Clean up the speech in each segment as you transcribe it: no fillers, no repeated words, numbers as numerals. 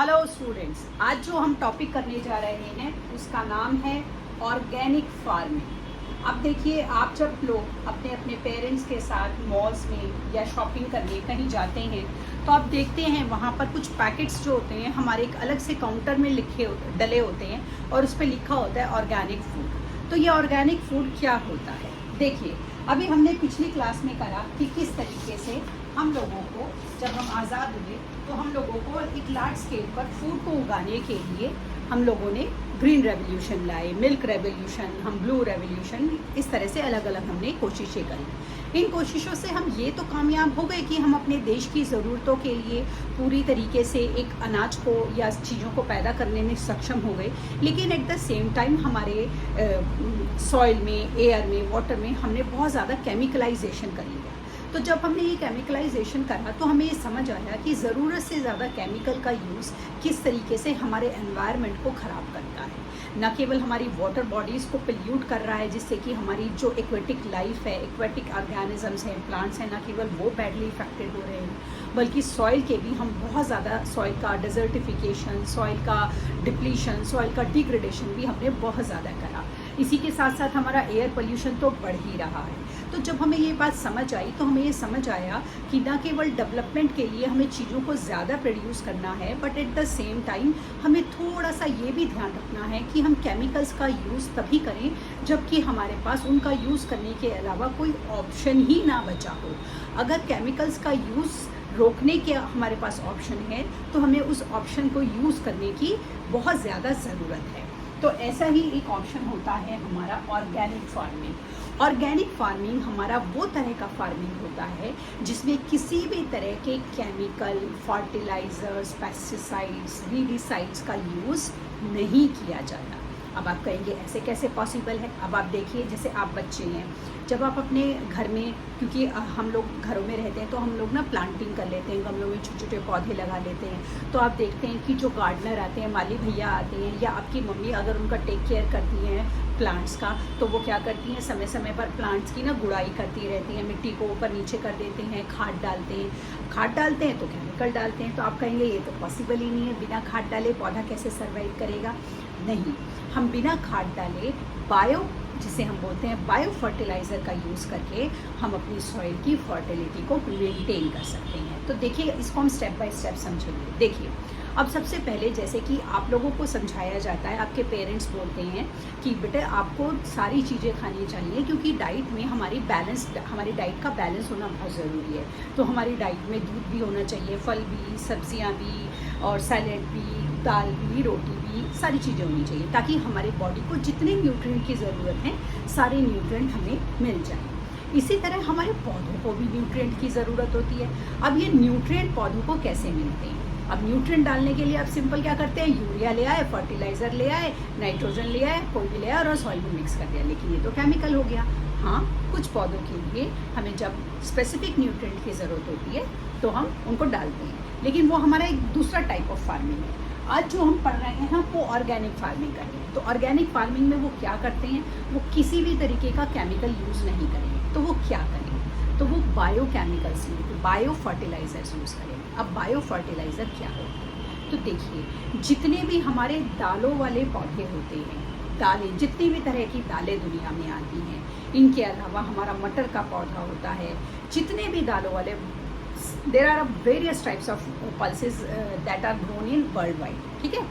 Hello students, आज जो हम टॉपिक करने जा रहे हैं उसका नाम है ऑर्गेनिक फार्मिंग। अब देखिए, आप जब लोग अपने अपने पेरेंट्स के साथ मॉल्स में या शॉपिंग करने कहीं जाते हैं तो आप देखते हैं वहाँ पर कुछ पैकेट्स जो होते हैं हमारे एक अलग से काउंटर में डले होते हैं और उस पर लिखा होता है ऑर्गेनिक फूड। तो ये ऑर्गेनिक फूड क्या होता है? देखिए, अभी हमने पिछली क्लास में करा कि किस तरीके से हम लोगों को, जब हम आज़ाद हुए तो हम लोगों को एक लार्ज स्केल पर फूड को उगाने के लिए हम लोगों ने ग्रीन रेवोल्यूशन लाए, मिल्क रेवोल्यूशन, हम ब्लू रेवोल्यूशन, इस तरह से अलग अलग हमने कोशिशें करी। इन कोशिशों से हम ये तो कामयाब हो गए कि हम अपने देश की ज़रूरतों के लिए पूरी तरीके से एक अनाज को या चीज़ों को पैदा करने में सक्षम हो गए, लेकिन एट द सेम टाइम हमारे सॉइल में, एयर में, वाटर में हमने बहुत ज़्यादा केमिकलाइजेशन कर लिया। तो जब हमने ये केमिकलाइजेशन करा तो हमें ये समझ आया कि ज़रूरत से ज़्यादा केमिकल का यूज़ किस तरीके से हमारे एनवायरनमेंट को ख़राब करता है। न केवल हमारी वाटर बॉडीज़ को पोल्यूट कर रहा है, जिससे कि हमारी जो एक्वेटिक लाइफ है, एक्वेटिक ऑर्गेनिजम्स हैं, प्लांट्स हैं, न केवल वो बैडली इफेक्टेड हो रहे हैं, बल्कि सॉइल के भी हम बहुत ज़्यादा, सॉइल का डिजर्टिफिकेशन, सॉइल का डिप्लीशन, सॉइल का डिग्रेडेशन भी हमने बहुत ज़्यादा करा। इसी के साथ साथ हमारा एयर पोल्यूशन तो बढ़ ही रहा है। तो जब हमें ये बात समझ आई तो हमें ये समझ आया कि न केवल डेवलपमेंट के लिए हमें चीज़ों को ज़्यादा प्रोड्यूस करना है, but at the same time हमें थोड़ा सा ये भी ध्यान रखना है कि हम केमिकल्स का यूज़ तभी करें जबकि हमारे पास उनका यूज़ करने के अलावा कोई ऑप्शन ही ना बचा हो। अगर केमिकल्स का यूज़ रोकने के हमारे पास ऑप्शन है तो हमें उस ऑप्शन को यूज़ करने की बहुत ज़्यादा ज़रूरत है। तो ऐसा ही एक ऑप्शन होता है हमारा ऑर्गेनिक फार्मिंग। ऑर्गेनिक फार्मिंग हमारा वो तरह का फार्मिंग होता है जिसमें किसी भी तरह के केमिकल, फर्टिलाइजर्स, पेस्टिसाइड्स, वीडीसाइड्स का यूज़ नहीं किया जाता। अब आप कहेंगे ऐसे कैसे पॉसिबल है? अब आप देखिए, जैसे आप बच्चे हैं, जब आप अपने घर में, क्योंकि हम लोग घरों में रहते हैं तो हम लोग ना प्लांटिंग कर लेते हैं, गमलों में छोटे छोटे पौधे लगा लेते हैं। तो आप देखते हैं कि जो गार्डनर आते हैं, माली भैया आते हैं, या आपकी मम्मी अगर उनका टेक केयर करती हैं प्लांट्स का, तो वो क्या करती हैं, समय समय पर प्लांट्स की ना गुड़ाई करती रहती हैं, मिट्टी को ऊपर नीचे कर देते हैं, खाद डालते हैं तो केमिकल डालते हैं। तो आप कहेंगे ये तो पॉसिबल ही नहीं है, बिना खाद डाले पौधा कैसे सर्वाइव करेगा? नहीं, हम बिना खाद डाले जिसे हम बोलते हैं बायो फर्टिलाइज़र का यूज़ करके हम अपनी सॉइल की फर्टिलिटी को मेंटेन कर सकते हैं। तो देखिए, इसको हम स्टेप बाय स्टेप समझेंगे। देखिए, अब सबसे पहले जैसे कि आप लोगों को समझाया जाता है, आपके पेरेंट्स बोलते हैं कि बेटे आपको सारी चीज़ें खानी चाहिए, क्योंकि डाइट में हमारी डाइट का बैलेंस होना बहुत ज़रूरी है। तो हमारी डाइट में दूध भी होना चाहिए, फल भी, सब्जियां भी, और सैलेड भी, दाल भी, रोटी भी, सारी चीज़ें होनी चाहिए ताकि हमारे बॉडी को जितने न्यूट्रिएंट की ज़रूरत है सारे न्यूट्रिएंट हमें मिल जाए। इसी तरह हमारे पौधों को भी न्यूट्रिएंट की ज़रूरत होती है। अब ये न्यूट्रिएंट पौधों को कैसे मिलते हैं? अब न्यूट्रिएंट डालने के लिए आप सिंपल क्या करते हैं, यूरिया ले आए, फर्टिलाइज़र ले आए, नाइट्रोजन ले आए, कोई भी ले आए और सॉइल में मिक्स कर दिया, लेकिन ये तो केमिकल हो गया। हाँ, कुछ पौधों के लिए हमें जब स्पेसिफिक न्यूट्रिएंट की ज़रूरत होती है तो हम उनको डालते हैं, लेकिन वो हमारा एक दूसरा टाइप ऑफ फार्मिंग है। आज जो हम पढ़ रहे हैं वो ऑर्गेनिक फार्मिंग कर रहे हैं। तो ऑर्गेनिक फार्मिंग में वो क्या करते हैं, वो किसी भी तरीके का केमिकल यूज़ नहीं करेंगे। तो वो क्या करेंगे? तो वो bio chemicals, bio fertilisers use करेंगे। अब बायो फर्टिलाइज़र क्या होता है? तो देखिए, जितने भी हमारे दालों वाले पौधे होते हैं, दालें, जितनी भी तरह की दालें दुनिया में आती हैं, इनके अलावा हमारा मटर का पौधा होता है, जितने भी दालों वाले, there are various types of pulses that are grown in worldwide, ठीक है,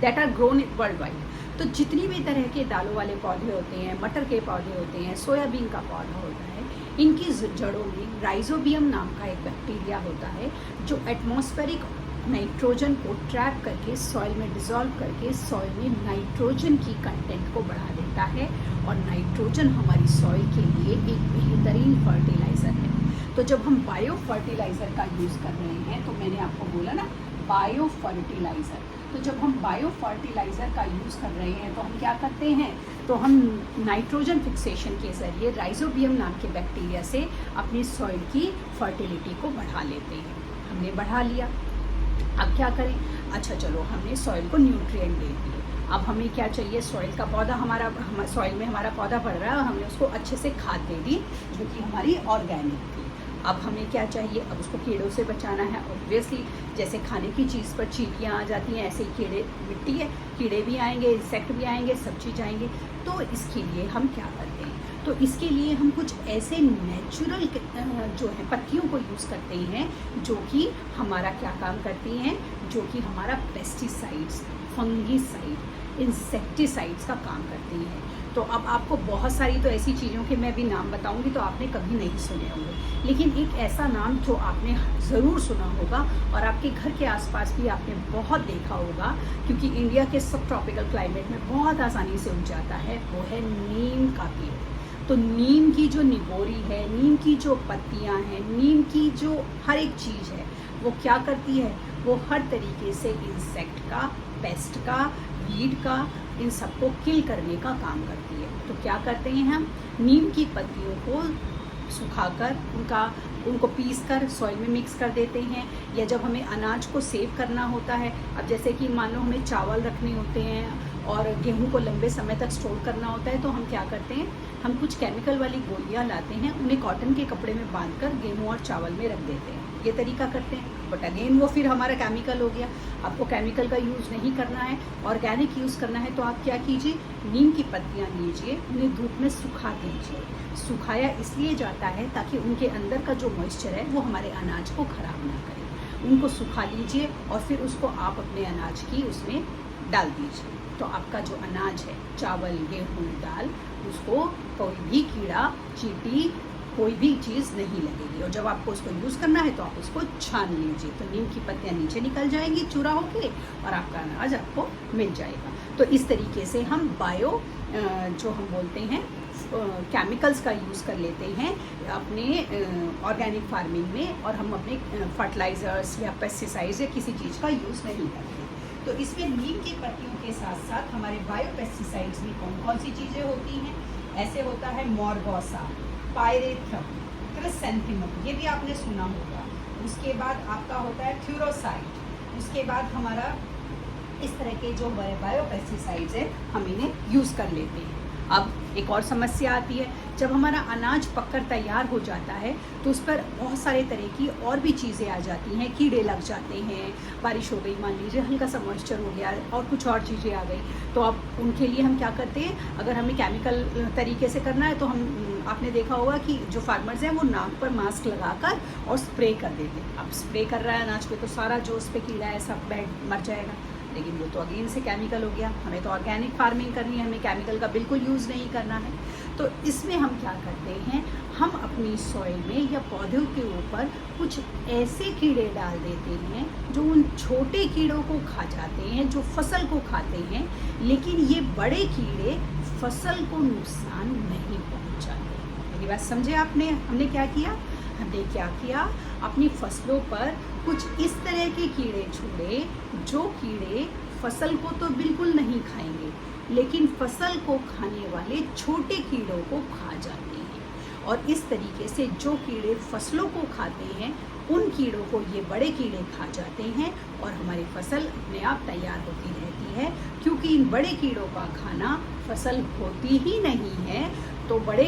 that are grown worldwide। तो जितनी भी तरह के दालों वाले पौधे होते हैं, मटर के पौधे होते हैं, सोयाबीन का पौधा होता है, इनकी जड़ों में राइजोबियम नाम का एक बैक्टीरिया होता है जो एटमॉस्फेरिक नाइट्रोजन को ट्रैप करके सॉइल में डिसॉल्व करके सॉइल में नाइट्रोजन की कंटेंट को बढ़ा देता है, और नाइट्रोजन हमारी सॉइल के लिए एक बेहतरीन फर्टिलाइज़र है। तो जब हम बायो फर्टिलाइज़र का यूज़ कर रहे हैं, तो मैंने आपको बोला ना, बायो फर्टिलाइज़र, तो जब हम बायो फर्टिलाइज़र का यूज़ कर रहे हैं तो हम क्या करते हैं, तो हम नाइट्रोजन फिक्सेशन के ज़रिए राइजोबियम नाम के बैक्टीरिया से अपनी सॉइल की फर्टिलिटी को बढ़ा लेते हैं। हमने बढ़ा लिया, अब क्या करें? अच्छा चलो, हमने सॉइल को न्यूट्रिएंट दे दिए, अब हमें क्या चाहिए, सॉइल का पौधा सॉइल में हमारा पौधा बढ़ रहा है, हमने उसको अच्छे से खाद दे दी जो कि हमारी ऑर्गेनिक थी। अब हमें क्या चाहिए, अब उसको कीड़ों से बचाना है। ऑब्वियसली जैसे खाने की चीज़ पर चींटियाँ आ जाती हैं, ऐसे ही कीड़े, मिट्टी है, कीड़े भी आएंगे, इंसेक्ट भी आएंगे, सब चीज़ आएंगे। तो इसके लिए हम क्या करते हैं, तो इसके लिए हम कुछ ऐसे नेचुरल जो है पत्तियों को यूज़ करते हैं जो कि हमारा क्या काम करती हैं, जो कि हमारा पेस्टिसाइड्स, फंगीसाइड, इंसेक्टिसाइड्स का काम करती हैं। तो अब आपको बहुत सारी तो ऐसी चीज़ों के मैं भी नाम बताऊंगी तो आपने कभी नहीं सुने होंगे, लेकिन एक ऐसा नाम जो आपने ज़रूर सुना होगा और आपके घर के आसपास भी आपने बहुत देखा होगा, क्योंकि इंडिया के सब ट्रॉपिकल क्लाइमेट में बहुत आसानी से उग जाता है, वो है नीम का पेड़। तो नीम की जो निगोरी है, नीम की जो पत्तियां हैं, नीम की जो हर एक चीज़ है, वो क्या करती है, वो हर तरीके से इंसेक्ट का, पेस्ट का, वीड का, इन सबको किल करने का काम करती है। तो क्या करते हैं, हम नीम की पत्तियों को सुखाकर उनको पीस कर सॉइल में मिक्स कर देते हैं, या जब हमें अनाज को सेव करना होता है, अब जैसे कि मान लो हमें चावल रखने होते हैं और गेहूं को लंबे समय तक स्टोर करना होता है, तो हम क्या करते हैं, हम कुछ केमिकल वाली गोलियां लाते हैं, उन्हें कॉटन के कपड़े में बांधकर गेहूं और चावल में रख देते हैं। ये तरीका करते हैं, बट अगेन वो फिर हमारा केमिकल हो गया। आपको केमिकल का यूज़ नहीं करना है, ऑर्गेनिक यूज़ करना है, तो आप क्या कीजिए, नीम की पत्तियाँ लीजिए, उन्हें धूप में सुखा दीजिए। सुखाया इसलिए जाता है ताकि उनके अंदर का जो मॉइस्चर है वो हमारे अनाज को ख़राब ना करे। उनको सुखा लीजिए और फिर उसको आप अपने अनाज की उसमें डाल दीजिए, तो आपका जो अनाज है, चावल, गेहूँ, दाल, उसको कोई भी कीड़ा, चींटी, कोई भी चीज़ नहीं लगेगी। और जब आपको उसको यूज़ करना है तो आप उसको छान लीजिए, तो नीम की पत्तियाँ नीचे निकल जाएंगी चूरा होके और आपका अनाज आपको मिल जाएगा। तो इस तरीके से हम बायो जो हम बोलते हैं केमिकल्स का यूज़ कर लेते हैं अपने ऑर्गेनिक फार्मिंग में, और हम अपने फर्टिलाइज़र्स या पेस्टिसाइड्स या किसी चीज़ का यूज़ नहीं करते। तो इसमें नीम की पत्तियों के साथ साथ हमारे बायो पेस्टिसाइड्स में कौन कौन सी चीज़ें होती हैं, ऐसे होता है मॉर्गोसा, पायरेथ्रम, क्रिसैंथेमम, ये भी आपने सुना होगा। उसके बाद आपका होता है थ्यूरोसाइड। उसके बाद हमारा इस तरह के जो बायो पेस्टिसाइड्स हैं हम इन्हें यूज़ कर लेते हैं। अब एक और समस्या आती है, जब हमारा अनाज पककर तैयार हो जाता है तो उस पर बहुत सारे तरह की और भी चीज़ें आ जाती हैं, कीड़े लग जाते हैं, बारिश हो गई मान लीजिए, हल्का सा मॉइस्चर हो गया और कुछ और चीज़ें आ गई, तो अब उनके लिए हम क्या करते हैं, अगर हमें केमिकल तरीके से करना है तो हम, आपने देखा होगा कि जो फार्मर्स हैं वो नाक पर मास्क लगाकर और स्प्रे कर देते हैं। अब स्प्रे कर रहा है अनाज पे तो सारा जो उस पर कीड़ा है सब मर जाएगा, लेकिन वो तो अगेन से केमिकल हो गया। हमें तो ऑर्गेनिक फार्मिंग करनी है, हमें केमिकल का बिल्कुल यूज़ नहीं करना है। तो इसमें हम क्या करते हैं, हम अपनी सॉइल में या पौधों के ऊपर कुछ ऐसे कीड़े डाल देते हैं जो उन छोटे कीड़ों को खा जाते हैं, जो फसल को खाते हैं, लेकिन ये बड़े कीड़े फसल को नुकसान नहीं पहुंचाते। मेरी बात समझे आपने? हमने क्या किया, अपनी फसलों पर कुछ इस तरह के कीड़े छोड़े जो कीड़े फसल को तो बिल्कुल नहीं खाएंगे, लेकिन फसल को खाने वाले छोटे कीड़ों को खा जाते हैं। और इस तरीके से जो कीड़े फसलों को खाते हैं उन कीड़ों को ये बड़े कीड़े खा जाते हैं और हमारी फसल अपने आप तैयार होती रहती है, क्योंकि इन बड़े कीड़ों का खाना फसल होती ही नहीं है। तो बड़े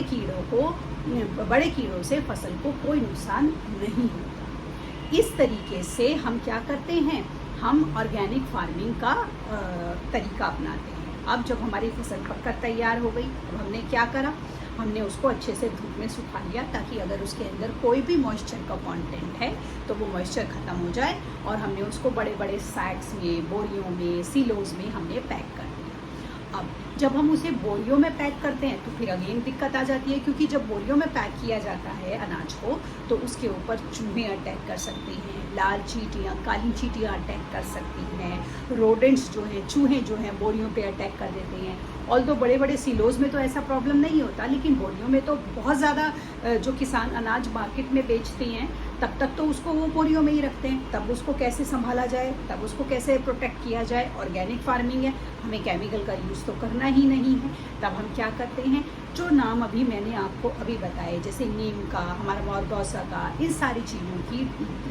कीड़ों से फसल को कोई नुकसान नहीं होता। इस तरीके से हम क्या करते हैं, हम ऑर्गेनिक फार्मिंग का तरीका अपनाते हैं। अब जब हमारी फसल पककर तैयार हो गई, अब हमने क्या करा, हमने उसको अच्छे से धूप में सुखा लिया ताकि अगर उसके अंदर कोई भी मॉइस्चर का कंटेंट है तो वो मॉइस्चर ख़त्म हो जाए, और हमने उसको बड़े बड़े सैक्स में, बोरियों में, सिलोज में हमने पैक कर दिया। अब जब हम उसे बोरियों में पैक करते हैं तो फिर अगेन दिक्कत आ जाती है, क्योंकि जब बोरियों में पैक किया जाता है अनाज को तो उसके ऊपर चूहे अटैक कर सकते हैं, लाल चींटियाँ, काली चींटियाँ अटैक कर सकती हैं, रोडेंट्स जो हैं, चूहे जो हैं बोरियों पे अटैक कर देते हैं। ऑल्दो बड़े बड़े सिलोज में तो ऐसा प्रॉब्लम नहीं होता, लेकिन बोरियों में तो बहुत ज़्यादा, जो किसान अनाज मार्केट में बेचते हैं तब तक तो उसको वो बोरियों में ही रखते हैं, तब उसको कैसे संभाला जाए, तब उसको कैसे प्रोटेक्ट किया जाए। ऑर्गेनिक फार्मिंग है, हमें केमिकल का यूज़ तो करना ही नहीं है। तब हम क्या करते हैं, जो नाम अभी मैंने आपको अभी बताए, जैसे नीम का, हमारा मॉर्गोसा का, इन सारी चीज़ों की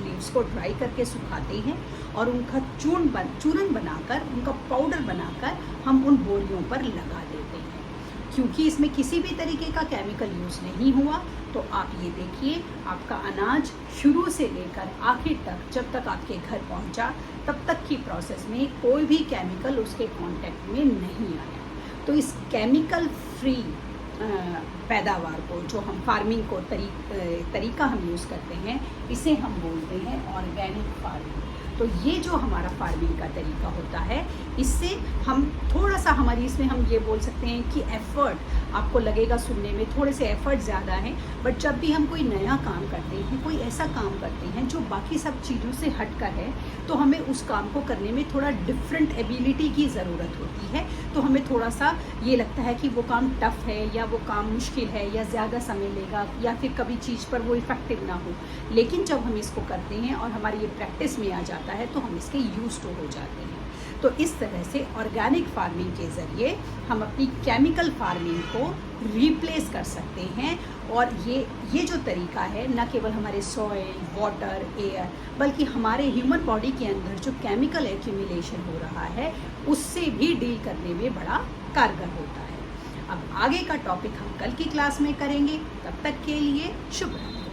लीव्स को ड्राई करके सुखाते हैं और उनका चूरन बनाकर, उनका पाउडर बनाकर हम उन बोरियों पर लगा देते हैं। क्योंकि इसमें किसी भी तरीके का केमिकल यूज़ नहीं हुआ। तो आप ये देखिए, आपका अनाज शुरू से लेकर आखिर तक, जब तक आपके घर पहुंचा, तब तक की प्रोसेस में कोई भी केमिकल उसके कांटेक्ट में नहीं आया। तो इस केमिकल फ्री पैदावार को, जो हम फार्मिंग को तरीका हम यूज़ करते हैं, इसे हम बोलते हैं ऑर्गेनिक फार्मिंग। तो ये जो हमारा फार्मिंग का तरीका होता है, इससे हम थोड़ा सा, हमारी इसमें हम ये बोल सकते हैं कि एफ़र्ट, आपको लगेगा सुनने में थोड़े से एफ़र्ट ज़्यादा हैं, बट जब भी हम कोई नया काम करते हैं, कोई ऐसा काम करते हैं जो बाकी सब चीज़ों से हट कर है, तो हमें उस काम को करने में थोड़ा डिफरेंट एबिलिटी की ज़रूरत होती है। तो हमें थोड़ा सा ये लगता है कि वो काम टफ़ है, या वो काम मुश्किल है, या ज़्यादा समय लेगा, या फिर कभी चीज़ पर वो इफ़ेक्टिव ना हो। लेकिन जब हम इसको करते हैं और हमारी ये प्रैक्टिस में आ जाता है, तो हम इसके यूज़ टू हो जाते हैं। तो इस तरह से ऑर्गेनिक फार्मिंग के ज़रिए हम अपनी केमिकल फार्मिंग को रिप्लेस कर सकते हैं। और ये जो तरीका है, न केवल हमारे सॉइल, वाटर, एयर, बल्कि हमारे ह्यूमन बॉडी के अंदर जो केमिकल एक्यूमुलेशन हो रहा है, उससे भी डील करने में बड़ा कारगर होता है। अब आगे का टॉपिक हम कल की क्लास में करेंगे। तब तक के लिए शुभ रात्रि।